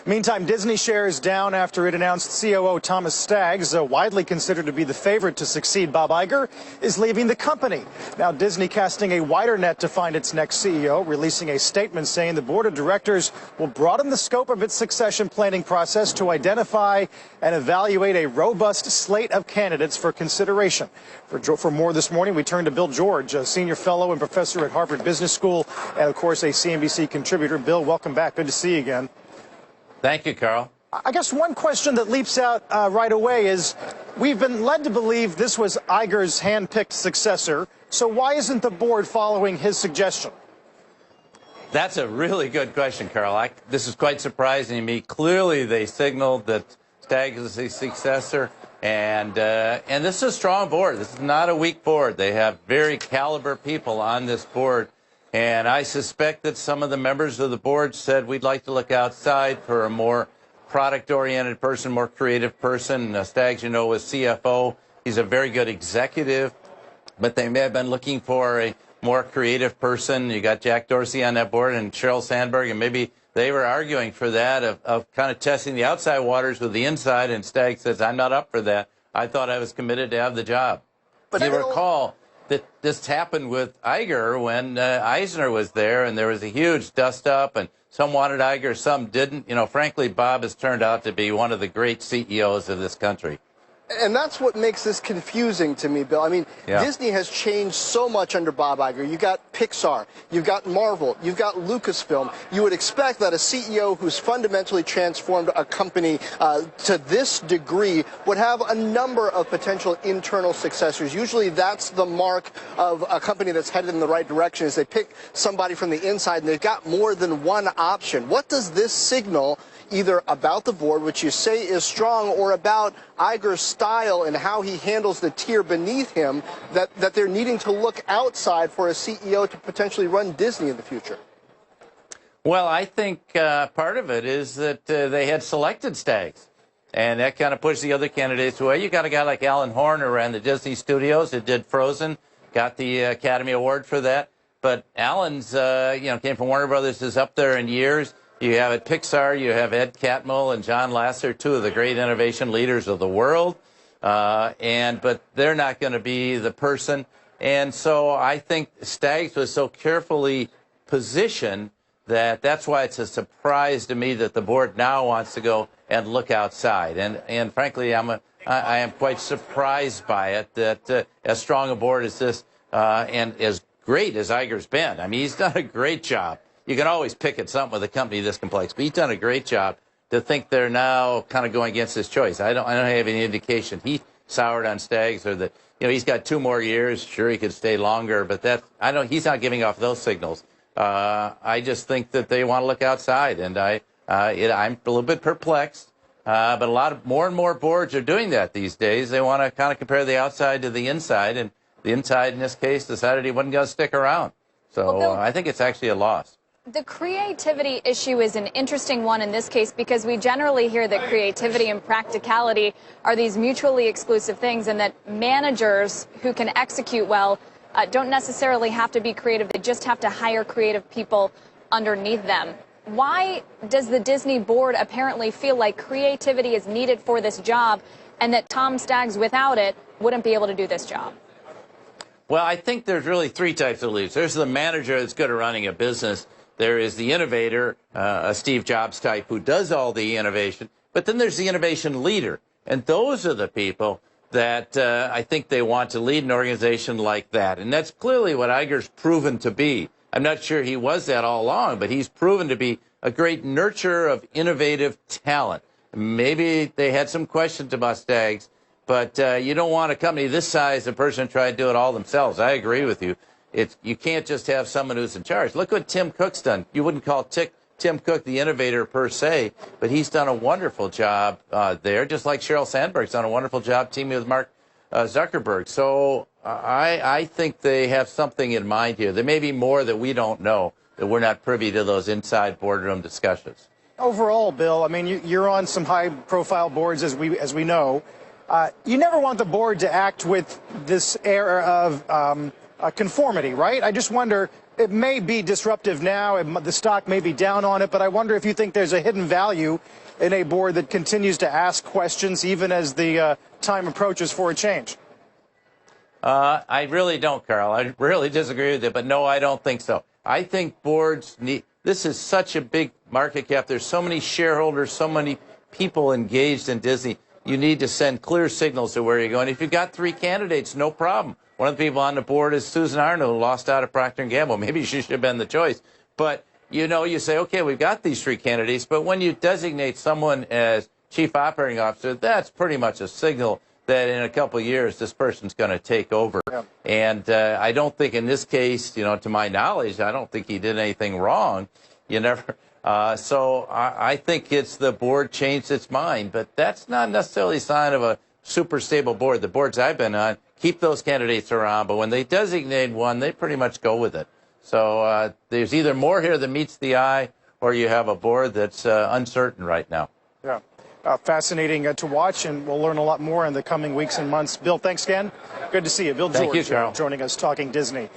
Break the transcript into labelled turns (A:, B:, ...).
A: Meantime, Disney shares down after it announced COO Thomas Staggs, widely considered to be the favorite to succeed Bob Iger, is leaving the company. Now, Disney casting a wider net to find its next CEO, releasing a statement saying the board of directors will broaden the scope of its succession planning process to identify and evaluate a robust slate of candidates for consideration. For more this morning, we turn to Bill George, a senior fellow and professor at Harvard Business School, and of course a CNBC contributor. Bill, welcome back. Good to see you again.
B: Thank you, Carl.
A: I guess one question that leaps out right away is we've been led to believe this was Iger's hand-picked successor. So why isn't the board following his suggestion?
B: That's a really good question, Carl. This is quite surprising to me. Clearly, they signaled that Staggs is a successor, and this is a strong board. This is not a weak board. They have very caliber people on this board. And I suspect that some of the members of the board said we'd like to look outside for a more product-oriented person, more creative person. Staggs, you know, was CFO. He's a very good executive, but they may have been looking for a more creative person. You got Jack Dorsey on that board and Sheryl Sandberg, and maybe they were arguing for that, of kind of testing the outside waters with the inside, and Staggs says, I'm not up for that. I thought I was committed to have the job. But you recall that this happened with Iger when Eisner was there, and there was a huge dust-up, and some wanted Iger, some didn't. You know, frankly, Bob has turned out to be one of the great CEOs of this country.
C: And that's what makes this confusing to me, Bill. I mean, Disney has changed so much under Bob Iger. You got Pixar, you've got Marvel, you've got Lucasfilm. You would expect that a CEO who's fundamentally transformed a company to this degree would have a number of potential internal successors. Usually that's the mark of a company that's headed in the right direction, is they pick somebody from the inside and they've got more than one option. What does this signal either about the board, which you say is strong, or about Iger's style and how he handles the tier beneath him, that they're needing to look outside for a CEO to potentially run Disney in the future?
B: Well, I think part of it is that they had selected Staggs, and that kind of pushed the other candidates away. You got a guy like Alan Horn, who ran the Disney Studios, that did Frozen, got the Academy Award for that. But Alan's, came from Warner Brothers, is up there in years. You have at Pixar, you have Ed Catmull and John Lasseter, two of the great innovation leaders of the world. But they're not going to be the person. And so I think Staggs was so carefully positioned that's why it's a surprise to me that the board now wants to go and look outside. And frankly, I am quite surprised by it that as strong a board as this and as great as Iger's been. I mean, he's done a great job. You can always pick at something with a company this complex, but he's done a great job. To think they're now kind of going against his choice, I don't have any indication he soured on Staggs, or that he's got 2 more years. Sure, he could stay longer, but he's not giving off those signals. I just think that they want to look outside, and I'm a little bit perplexed. But more and more boards are doing that these days. They want to kind of compare the outside to the inside, and the inside in this case decided he wasn't going to stick around. So well, Bill, I think it's actually a loss.
D: The creativity issue is an interesting one in this case, because we generally hear that creativity and practicality are these mutually exclusive things, and that managers who can execute well don't necessarily have to be creative. They just have to hire creative people underneath them. Why does the Disney board apparently feel like creativity is needed for this job, and that Tom Staggs, without it, wouldn't be able to do this job?
B: Well, I think there's really 3 types of leaders. There's the manager that's good at running a business. There is the innovator, a Steve Jobs type, who does all the innovation. But then there's the innovation leader. And those are the people that I think they want to lead an organization like that. And that's clearly what Iger's proven to be. I'm not sure he was that all along, but he's proven to be a great nurturer of innovative talent. Maybe they had some questions about Staggs, but you don't want a company this size, a person try to do it all themselves. I agree with you. You can't just have someone who's in charge. Look what Tim Cook's done. You wouldn't call Tim Cook the innovator per se, but he's done a wonderful job there, just like Sheryl Sandberg's done a wonderful job teaming with Mark Zuckerberg. So I think they have something in mind here. There may be more that we don't know, that we're not privy to those inside boardroom discussions.
A: Overall, Bill, I mean, you're on some high-profile boards, as we know. You never want the board to act with this air of conformity, right? I just wonder, It may be disruptive now, the stock may be down on it, but I wonder if you think there's a hidden value in a board that continues to ask questions even as the time approaches for a change.
B: I really don't, Carl. I really disagree with it, but no, I don't think so. I think boards need, this is such a big market cap. There's so many shareholders, so many people engaged in Disney. You need to send clear signals to where you're going. If you've got 3 candidates, no problem. One of the people on the board is Susan Arnold, who lost out at Procter & Gamble. Maybe she should have been the choice. But, you know, you say, okay, we've got these 3 candidates, but when you designate someone as chief operating officer, that's pretty much a signal that in a couple of years this person's going to take over. Yeah. And I don't think in this case, you know, to my knowledge, I don't think he did anything wrong. You never. So I think it's the board changed its mind, but that's not necessarily a sign of a super stable board. The boards I've been on keep those candidates around, but when they designate one, they pretty much go with it. So there's either more here than meets the eye, or you have a board that's uncertain right now.
A: Yeah. Fascinating to watch, and we'll learn a lot more in the coming weeks and months. Bill, thanks again. Good to see you. Bill George,
B: Thank you, Carl.
A: Joining us talking Disney.